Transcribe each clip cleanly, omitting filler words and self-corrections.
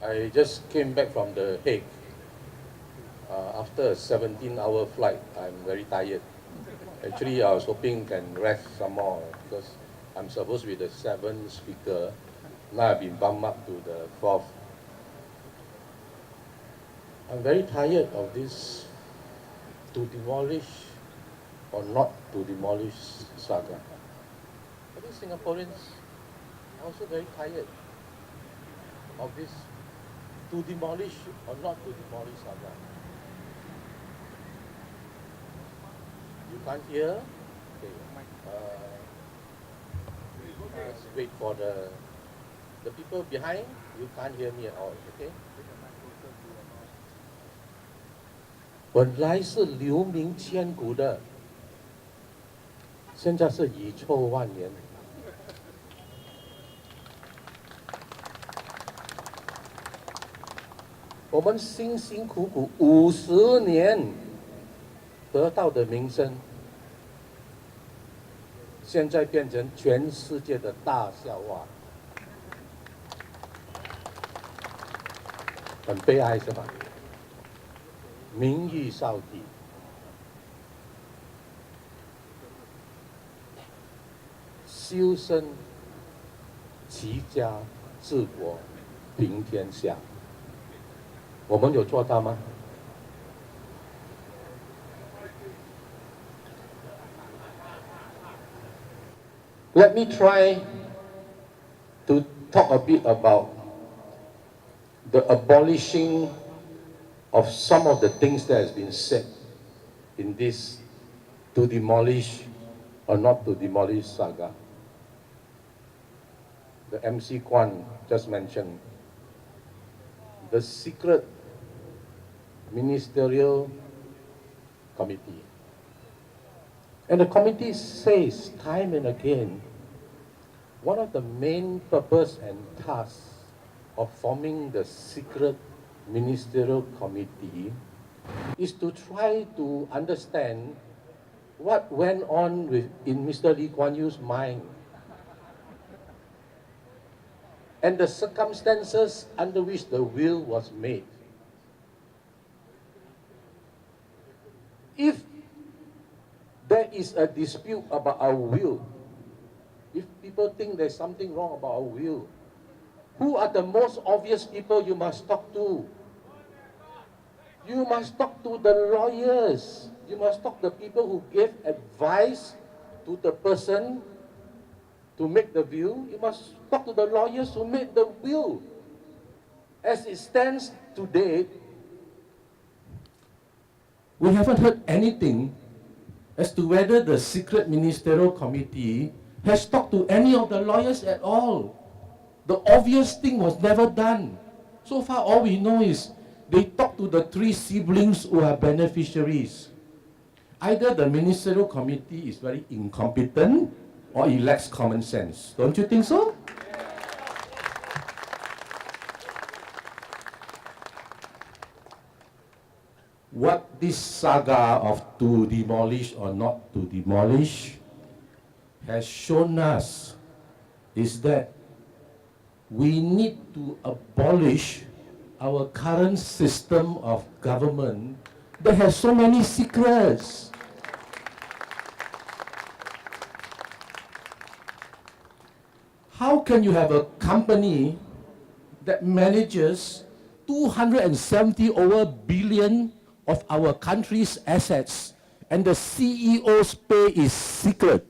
I just came back from The Hague. After a 17-hour flight, I'm very tired. Actually, I was hoping can rest some more because I'm supposed to be the 7th speaker. Now I've been bumped up to the 4th. I'm very tired of this to demolish or not to demolish Saga. I think Singaporeans are also very tired of this to demolish or not to demolish Saga. You can't hear? Okay. Let's wait for the people behind. You can't hear me at all, okay? 本来是留名千古的，现在是遗臭万年。我们辛辛苦苦50年得到的名声，现在变成全世界的大笑话，很悲哀是吧？名誉扫地，修身齐家治国平天下，我们有做到吗？Let me try to talk a bit about the abolishing of some of the things that has been said in this to demolish or not to demolish saga. The MC Guan just mentioned the secret Ministerial Committee. And the committee says time and again, one of the main purpose and tasks of forming the secret Ministerial Committee is to try to understand what went on in Mr. Lee Kuan Yew's mind and the circumstances under which the will was made. If there is a dispute about our will, if people think there's something wrong about our will, who are the most obvious people you must talk to? You must talk to the lawyers. You must talk to the people who gave advice to the person to make the will. You must talk to the lawyers who made the will. As it stands today, we haven't heard anything as to whether the secret Ministerial Committee has talked to any of the lawyers at all. The obvious thing was never done. So far, all we know is they talked to the 3 siblings who are beneficiaries. Either the Ministerial Committee is very incompetent or it lacks common sense. Don't you think so? What this saga of to demolish or not to demolish has shown us is that we need to abolish our current system of government that has so many secrets. How can you have a company that manages 270 over billion of our country's assets and the CEO's pay is secret?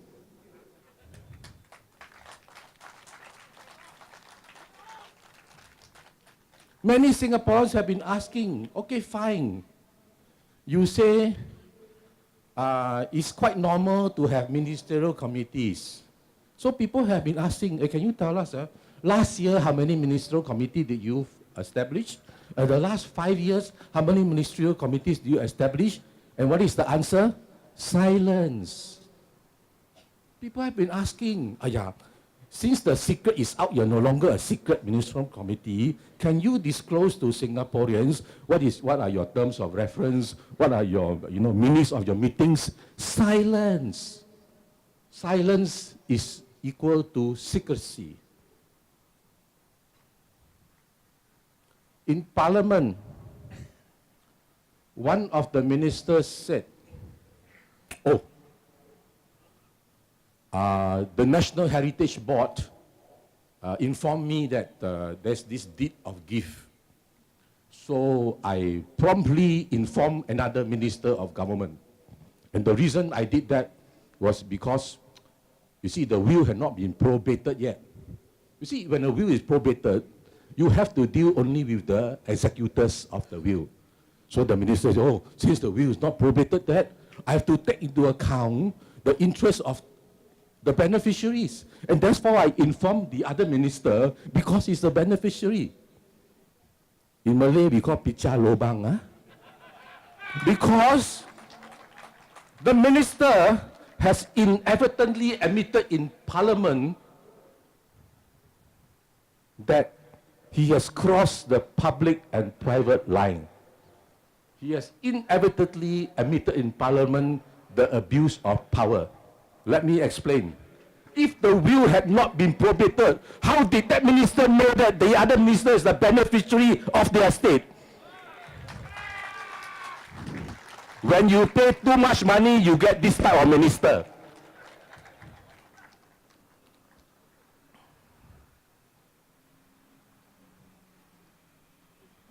Many Singaporeans have been asking, okay, fine. You say it's quite normal to have ministerial committees. So people have been asking, can you tell us, last year how many ministerial committees did you establish? The last 5 years, how many ministerial committees do you establish? And what is the answer? Silence. People have been asking, since the secret is out, you're no longer a secret ministerial committee, can you disclose to Singaporeans what are your terms of reference, what are your minutes of your meetings? Silence. Silence is equal to secrecy. In Parliament, one of the ministers said, oh, the National Heritage Board informed me that there's this deed of gift. So I promptly informed another minister of government. And the reason I did that was because, you see, the will had not been probated yet. You see, when a will is probated, you have to deal only with the executors of the will. So the minister said, oh, since the will is not probated yet, I have to take into account the interest of the beneficiaries. And that's why I informed the other minister, because he's the beneficiary. In Malay, we call pecah lobang. Huh? Because the minister has inadvertently admitted in Parliament that he has crossed the public and private line. He has inadvertently admitted in Parliament the abuse of power. Let me explain. If the will had not been probated, how did that minister know that the other minister is the beneficiary of their estate? When you pay too much money, you get this type of minister.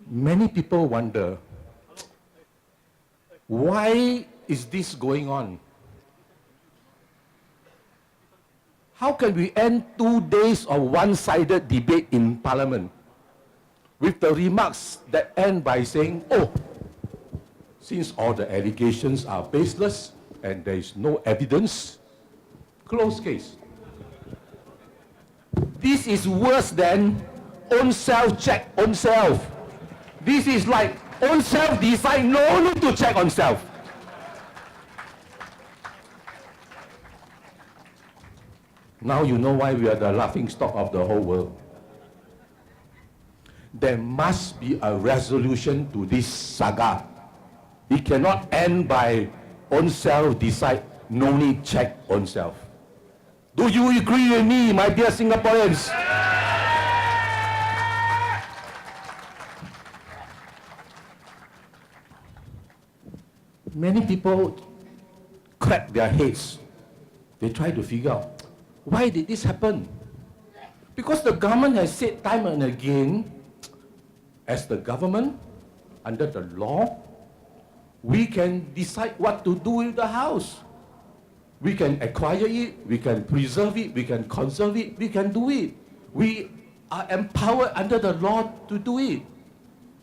Many people wonder, why is this going on? How can we end 2 days of one-sided debate in Parliament with the remarks that end by saying, oh, since all the allegations are baseless and there is no evidence, closed case. This is worse than Ownself check Ownself. This is like Ownself decide no need to check Ownself. Now you know why we are the laughing stock of the whole world. There must be a resolution to this saga. It cannot end by Ownself decide, no need check Ownself. Do you agree with me, my dear Singaporeans? Many people crack their heads. They try to figure out, why did this happen? Because the government has said time and again, as the government, under the law, we can decide what to do with the house. We can acquire it, we can preserve it, we can conserve it, we can do it. We are empowered under the law to do it.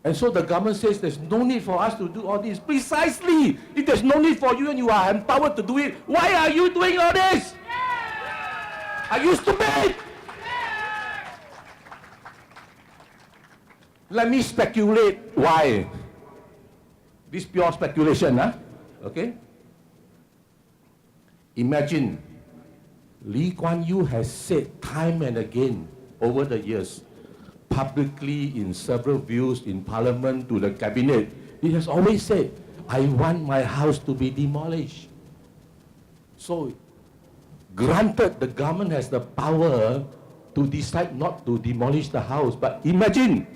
And so the government says there's no need for us to do all this. Precisely! If there's no need for you and you are empowered to do it, why are you doing all this? Are you stupid? Let me speculate why. This pure speculation, huh? Okay? Imagine, Lee Kuan Yew has said time and again over the years, publicly in several views in Parliament to the Cabinet, he has always said, I want my house to be demolished. So, granted the government has the power to decide not to demolish the house, but imagine,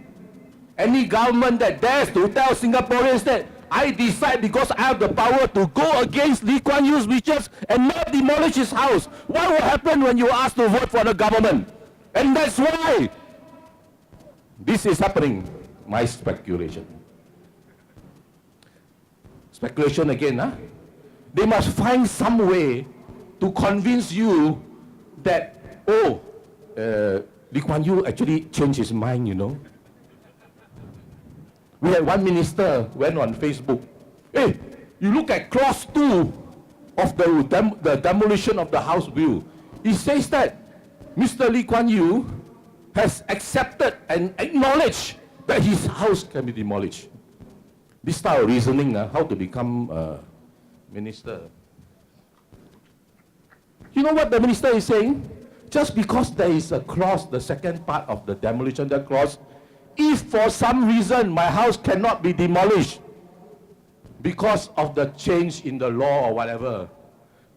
any government that dares to tell Singaporeans that I decide because I have the power to go against Lee Kuan Yew's wishes and not demolish his house. What will happen when you ask to vote for the government? And that's why this is happening. My speculation. Speculation again, huh? They must find some way to convince you that, oh, Lee Kuan Yew actually changed his mind, you know. We had one minister went on Facebook. Hey, you look at clause 2 of the demolition of the house bill. It says that Mr. Lee Kuan Yew has accepted and acknowledged that his house can be demolished. This style of reasoning, how to become a minister. You know what the minister is saying? Just because there is a clause, the second part of the demolition clause, if for some reason my house cannot be demolished because of the change in the law or whatever,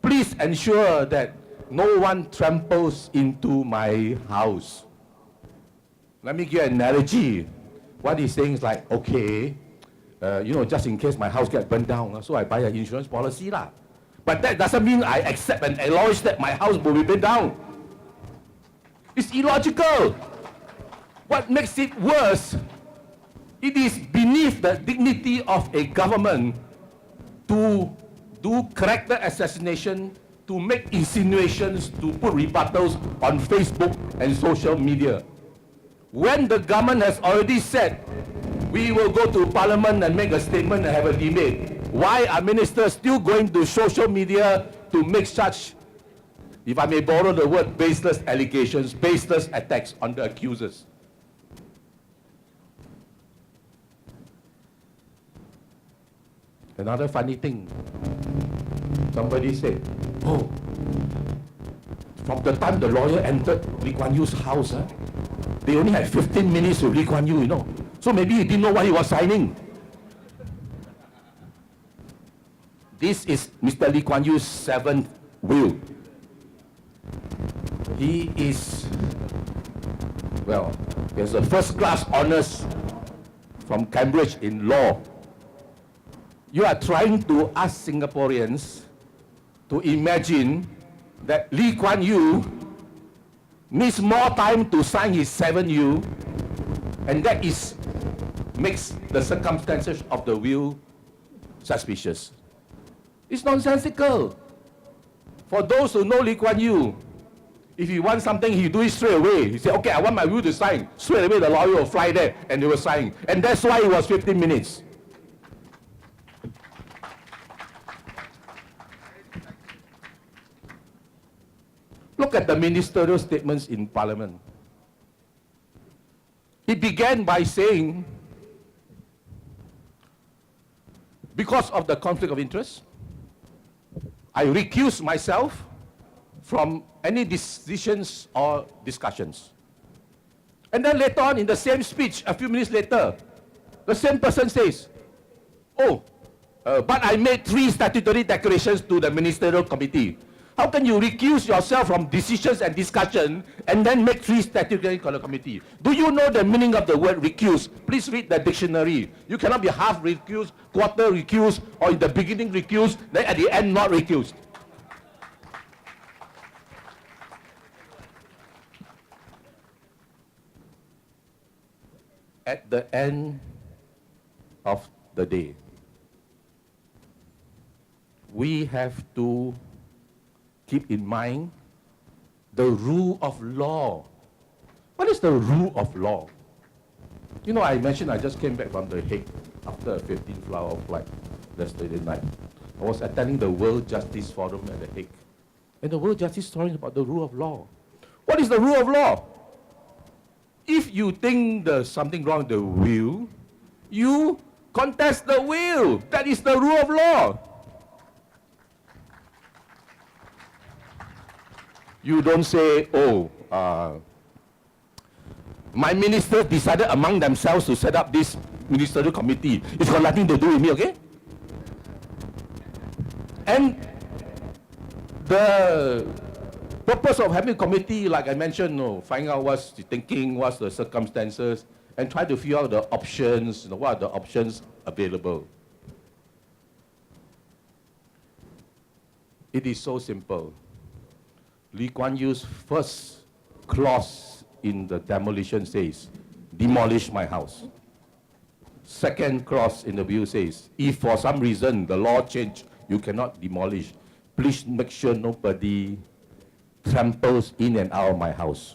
please ensure that no one tramples into my house. Let me give an analogy. What he's saying is like, okay, just in case my house gets burned down, so I buy an insurance policy lah. But that doesn't mean I accept and acknowledge that my house will be burned down. It's illogical. What makes it worse, it is beneath the dignity of a government to do character assassination, to make insinuations, to put rebuttals on Facebook and social media. When the government has already said, we will go to Parliament and make a statement and have a debate, why are ministers still going to social media to make such, if I may borrow the word, baseless allegations, baseless attacks on the accusers? Another funny thing, somebody said, oh, from the time the lawyer entered Lee Kuan Yew's house, they only had 15 minutes with Lee Kuan Yew, So maybe he didn't know what he was signing. This is Mr. Lee Kuan Yew's 7th will. He is, he has a first-class honors from Cambridge in law. You are trying to ask Singaporeans to imagine that Lee Kuan Yew needs more time to sign his 7th will, and that makes the circumstances of the will suspicious. It's nonsensical. For those who know Lee Kuan Yew, if he wants something, he do it straight away. He say, okay, I want my will to sign. Straight away, the lawyer will fly there, and they will sign. And that's why it was 15 minutes. Look at the ministerial statements in Parliament. He began by saying, because of the conflict of interest, I recuse myself from any decisions or discussions. And then later on in the same speech, a few minutes later, the same person says, but I made 3 statutory declarations to the Ministerial Committee. How can you recuse yourself from decisions and discussion and then make 3 statutory committee? Do you know the meaning of the word recuse? Please read the dictionary. You cannot be half recused, quarter recused, or in the beginning recused, then at the end not recused. At the end of the day, we have to keep in mind the rule of law. What is the rule of law? I mentioned I just came back from The Hague after a 15th-hour flight yesterday night. I was attending the World Justice Forum at The Hague. And the World Justice Forum is about the rule of law. What is the rule of law? If you think there's something wrong with the will, you contest the will. That is the rule of law. You don't say, my ministers decided among themselves to set up this ministerial committee. It's got nothing to do with me, okay? And the purpose of having a committee, like I mentioned, find out what's the thinking, what's the circumstances, and try to figure out the options, what are the options available. It is so simple. Lee Kuan Yew's first clause in the demolition says, demolish my house. Second clause in the will says, if for some reason the law changed, you cannot demolish, please make sure nobody tramples in and out of my house.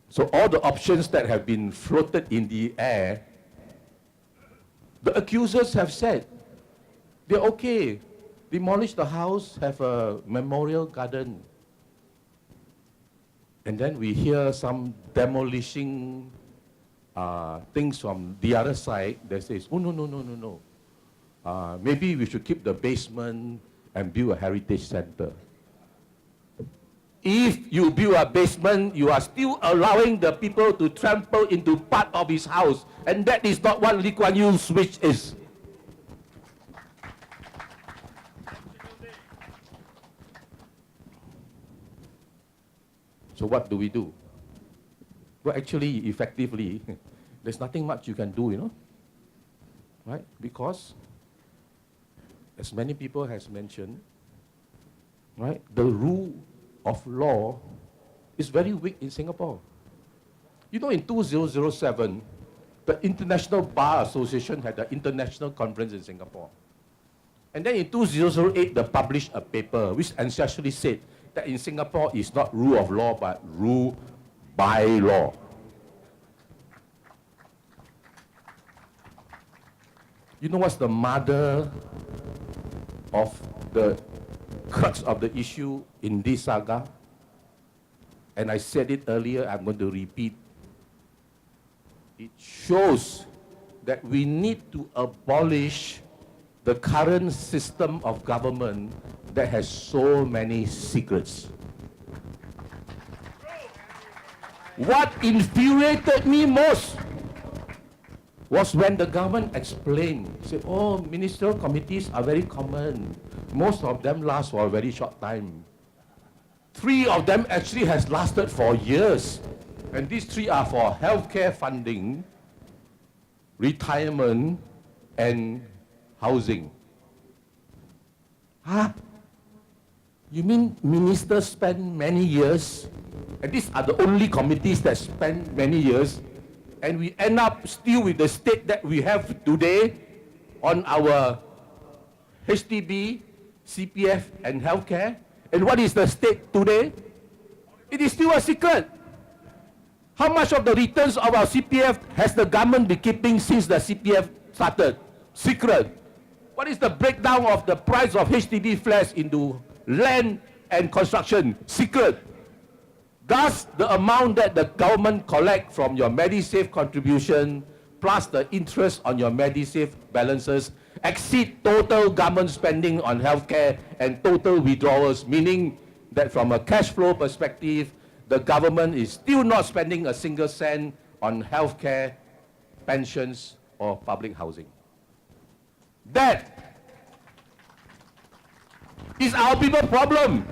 So all the options that have been floated in the air, the accusers have said, they're okay. Demolish the house, have a memorial garden. And then we hear some demolishing things from the other side that says, oh, no. Maybe we should keep the basement and build a heritage center. If you build a basement, you are still allowing the people to trample into part of his house. And that is not what Lee Kuan Yew's wish is. So what do we do? Well, actually, effectively, there's nothing much you can do, you know, right? Because, as many people has mentioned, right, the rule of law is very weak in Singapore. You know, in 2007, the International Bar Association had an international conference in Singapore. And then in 2008, they published a paper which essentially said that in Singapore it's not rule of law, but rule by law. You know what's the mother of the crux of the issue in this saga? And I said it earlier, I'm going to repeat. It shows that we need to abolish the current system of government that has so many secrets. What infuriated me most was when the government explained, said, oh, ministerial committees are very common. Most of them last for a very short time. 3 of them actually has lasted for years. And these 3 are for healthcare funding, retirement, and housing. Huh? You mean ministers spend many years, and these are the only committees that spend many years, and we end up still with the state that we have today on our HDB, CPF, and healthcare? And what is the state today? It is still a secret. How much of the returns of our CPF has the government been keeping since the CPF started? Secret. What is the breakdown of the price of HDB flats into land and construction? Secret. Does the amount that the government collect from your MediSave contribution plus the interest on your MediSave balances exceed total government spending on healthcare and total withdrawals, meaning that from a cash flow perspective, the government is still not spending a single cent on healthcare, pensions, or public housing. That is our people's problem.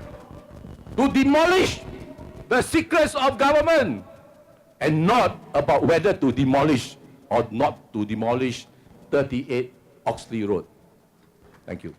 To demolish the secrets of government, and not about whether to demolish or not to demolish 38 Oxley Road. Thank you.